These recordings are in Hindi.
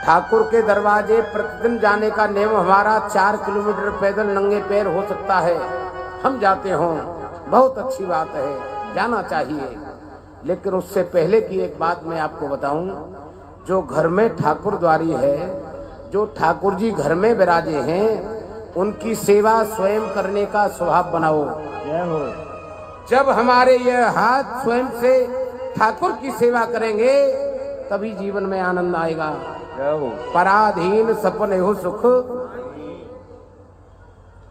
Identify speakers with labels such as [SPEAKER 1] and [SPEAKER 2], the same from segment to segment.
[SPEAKER 1] ठाकुर के दरवाजे प्रतिदिन जाने का नियम हमारा 4 किलोमीटर पैदल नंगे पैर हो सकता है। हम जाते हों, बहुत अच्छी बात है, जाना चाहिए। लेकिन उससे पहले की एक बात मैं आपको बताऊं, जो घर में ठाकुर द्वारी है, जो ठाकुर जी घर में विराजे हैं, उनकी सेवा स्वयं करने का स्वभाव बनाओ। जब हमारे ये हाथ स्वयं से ठाकुर की सेवा करेंगे तभी जीवन में आनंद आएगा। पराधीन सपने हो सुख।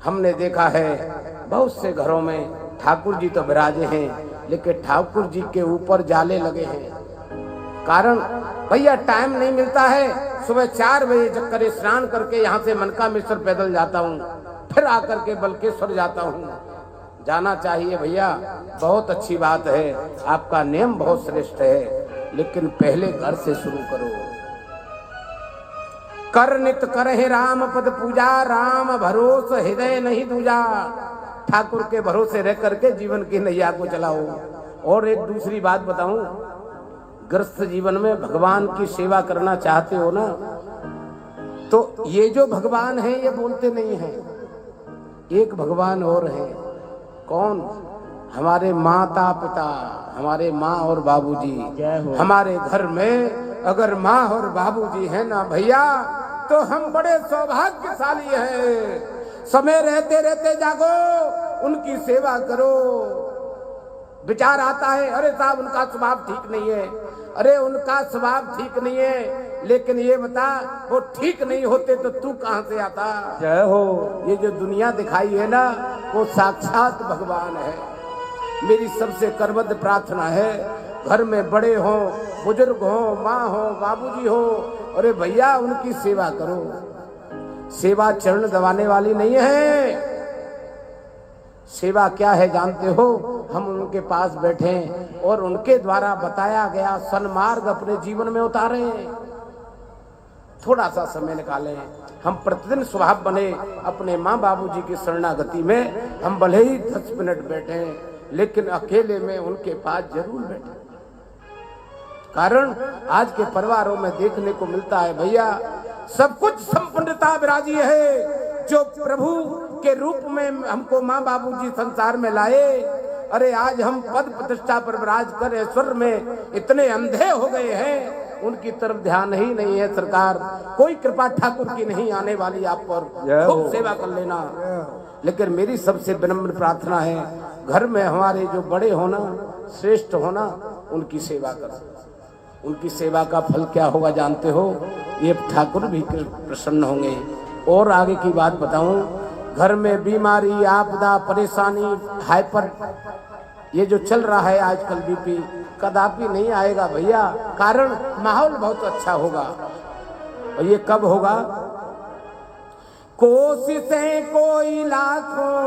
[SPEAKER 1] हमने देखा है बहुत से घरों में ठाकुर जी तो विराजे हैं, लेकिन ठाकुर जी के ऊपर जाले लगे हैं। कारण भैया टाइम नहीं मिलता है। सुबह 4 बजे चक्कर स्नान करके यहाँ से मनकामेश्वर पैदल जाता हूँ, फिर आकर के बलकेश्वर जाता हूँ। जाना चाहिए भैया, बहुत अच्छी बात है, आपका नियम बहुत श्रेष्ठ है, लेकिन पहले घर से शुरू करो। कर नित करहि राम पद पूजा, राम भरोस हृदय नहीं दूजा। ठाकुर के भरोसे रह करके जीवन की नैया को चलाओ। और एक दूसरी बात बताऊं, गृहस्थ जीवन में भगवान की सेवा करना चाहते हो ना, तो ये जो भगवान है ये बोलते नहीं है, एक भगवान और है। कौन? हमारे माता पिता, हमारे माँ और बाबूजी। हमारे घर में अगर माँ और बाबूजी है ना भैया, तो हम बड़े सौभाग्यशाली हैं। समय रहते रहते जागो, उनकी सेवा करो। विचार आता है, अरे साहब उनका स्वभाव ठीक नहीं है, अरे उनका स्वभाव ठीक नहीं है, लेकिन ये बता वो ठीक नहीं होते तो तू कहां से आता? जय हो। ये जो दुनिया दिखाई है ना, वो साक्षात भगवान है। मेरी सबसे करबद्ध प्रार्थना है, घर में बड़े हो, बुजुर्ग हो, माँ हो, बाबूजी हो, अरे भैया उनकी सेवा करो। सेवा चरण दबाने वाली नहीं है। सेवा क्या है जानते हो? हम उनके पास बैठे और उनके द्वारा बताया गया सन्मार्ग अपने जीवन में उतारें। थोड़ा सा समय निकालें, हम प्रतिदिन स्वभाव बने अपने माँ बाबूजी की शरणागति में। हम भले ही 10 मिनट बैठे, लेकिन अकेले में उनके पास जरूर बैठे। कारण आज के परिवारों में देखने को मिलता है भैया, सब कुछ संपन्नता विराजी है। जो प्रभु के रूप में हमको माँ बाबूजी संसार में लाए, अरे आज हम पद प्रतिष्ठा पर विराज कर ऐश्वर्य में इतने अंधे हो गए हैं, उनकी तरफ ध्यान ही नहीं है। सरकार कोई कृपा ठाकुर की नहीं आने वाली आप पर, खूब सेवा कर लेना। लेकिन मेरी सबसे विनम्र प्रार्थना है, घर में हमारे जो बड़े होना, श्रेष्ठ होना, उनकी सेवा करो। उनकी सेवा का फल क्या होगा जानते हो? ये ठाकुर भी प्रसन्न होंगे। और आगे की बात बताऊं, घर में बीमारी, आपदा, परेशानी, हाइपर, ये जो चल रहा है आजकल बीपी, कदापि नहीं आएगा भैया। कारण माहौल बहुत अच्छा होगा। और ये कब होगा? कोशिशें कोई लाखों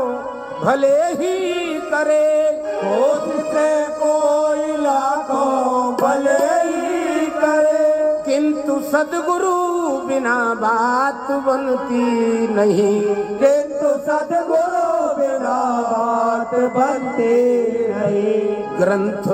[SPEAKER 1] भले ही करे, कोशिशें कोई लाखों भले ही करे, किंतु सद्गुरु बिना बात बनती नहीं,
[SPEAKER 2] किंतु सद्गुरु बिना बात बनती नहीं।
[SPEAKER 1] ग्रंथ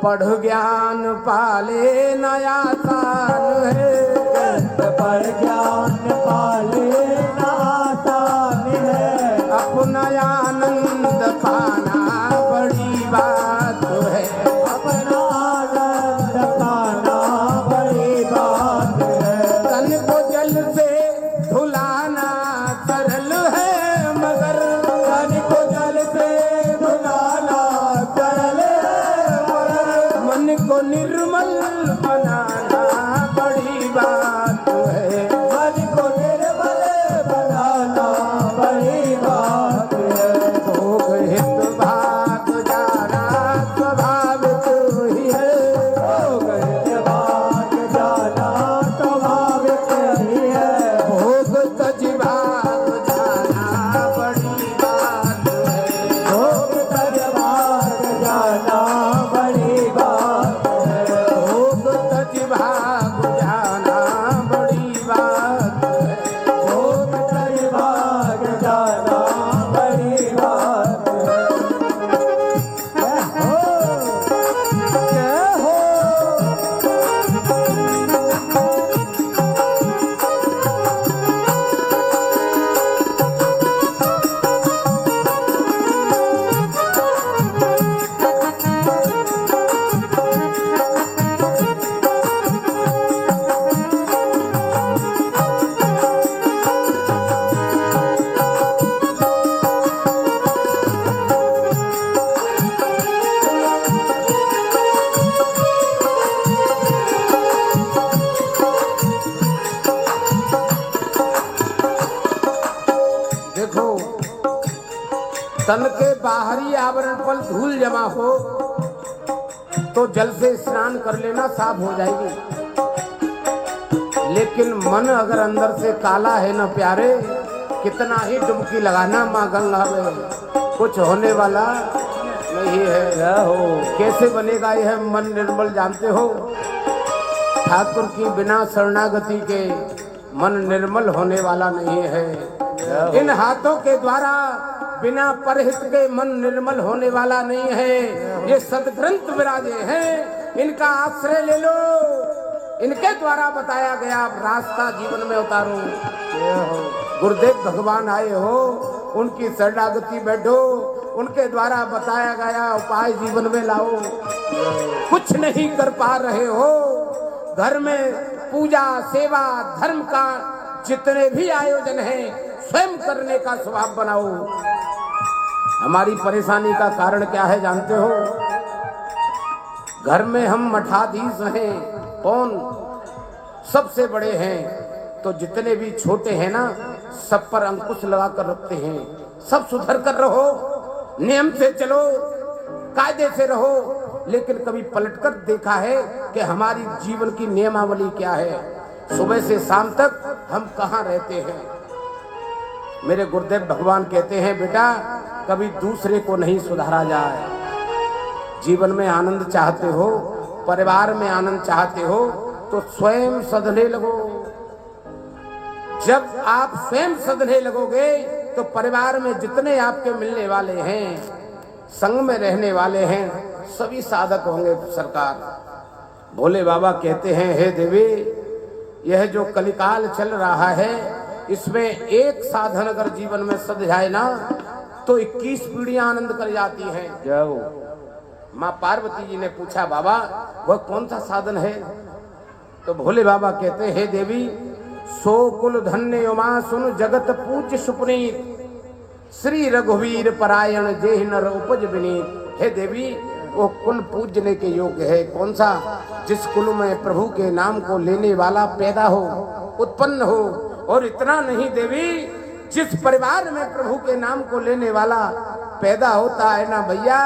[SPEAKER 1] पढ़ ज्ञान पाले न आसान है,
[SPEAKER 2] ग्रंथ पढ़ ज्ञान पाले न आसान है,
[SPEAKER 1] अपना आनंद पाना बड़ी बात है,
[SPEAKER 2] अपना आनंद पाना बड़ी बात है।
[SPEAKER 1] तन को जल से धुलाना सरल है, मगर
[SPEAKER 2] तन को जल से धुलाना सरल है, मगर
[SPEAKER 1] मन को निर्मल बनाना तन के बाहरी आवरण पर धूल जमा हो तो जल से स्नान कर लेना, साफ हो जाएगी। लेकिन मन अगर अंदर से काला है ना प्यारे, कितना ही डुबकी लगाना माँ गंगा में, कुछ होने वाला नहीं है। कैसे बनेगा यह मन निर्मल, जानते हो? ठाकुर की बिना शरणागति के मन निर्मल होने वाला नहीं है। इन हाथों के द्वारा बिना परहित के मन निर्मल होने वाला नहीं है। ये सदग्रंथ विराजे हैं, इनका आश्रय ले लो, इनके द्वारा बताया गया रास्ता जीवन में उतारो। गुरुदेव भगवान आए हो, उनकी शरणागति बैठो, उनके द्वारा बताया गया उपाय जीवन में लाओ। कुछ नहीं कर पा रहे हो, घर में पूजा सेवा धर्म का जितने भी आयोजन हैं स्वयं करने का स्वभाव बनाओ। हमारी परेशानी का कारण क्या है जानते हो? घर में हम मठाधीश हैं, कौन सबसे बड़े हैं, तो जितने भी छोटे हैं ना सब पर अंकुश लगा कर रखते हैं। सब सुधर कर रहो, नियम से चलो, कायदे से रहो। लेकिन कभी पलटकर देखा है कि हमारी जीवन की नियमावली क्या है? सुबह से शाम तक हम कहाँ रहते हैं? मेरे गुरुदेव भगवान कहते हैं, बेटा कभी दूसरे को नहीं सुधारा जाए। जीवन में आनंद चाहते हो, परिवार में आनंद चाहते हो तो स्वयं सधने लगो। जब आप स्वयं सधने लगोगे तो परिवार में जितने आपके मिलने वाले हैं, संग में रहने वाले हैं, सभी साधक होंगे। सरकार भोले बाबा कहते हैं, हे देवी, यह जो कलिकाल चल रहा है इसमें एक साधन अगर जीवन में सध जाए ना तो 21 पीढ़ियां आनंद कर जाती हैं। जाओ। माँ पार्वती जी ने पूछा, बाबा वह कौन सा साधन है? तो भोले बाबा कहते हैं, हे देवी, सो कुल धन्य उमा सुन जगत पूज्य सुपुनीत, श्री रघुवीर परायण जेहि नर उपज विनीत। हे देवी, वो कुल पूजने के योग्य है कौन सा? जिस कुल में प्रभु के नाम को लेने वाला पैदा हो, उत्पन्न हो। और इतना नहीं देवी, जिस परिवार में प्रभु के नाम को लेने वाला पैदा होता है ना भैया,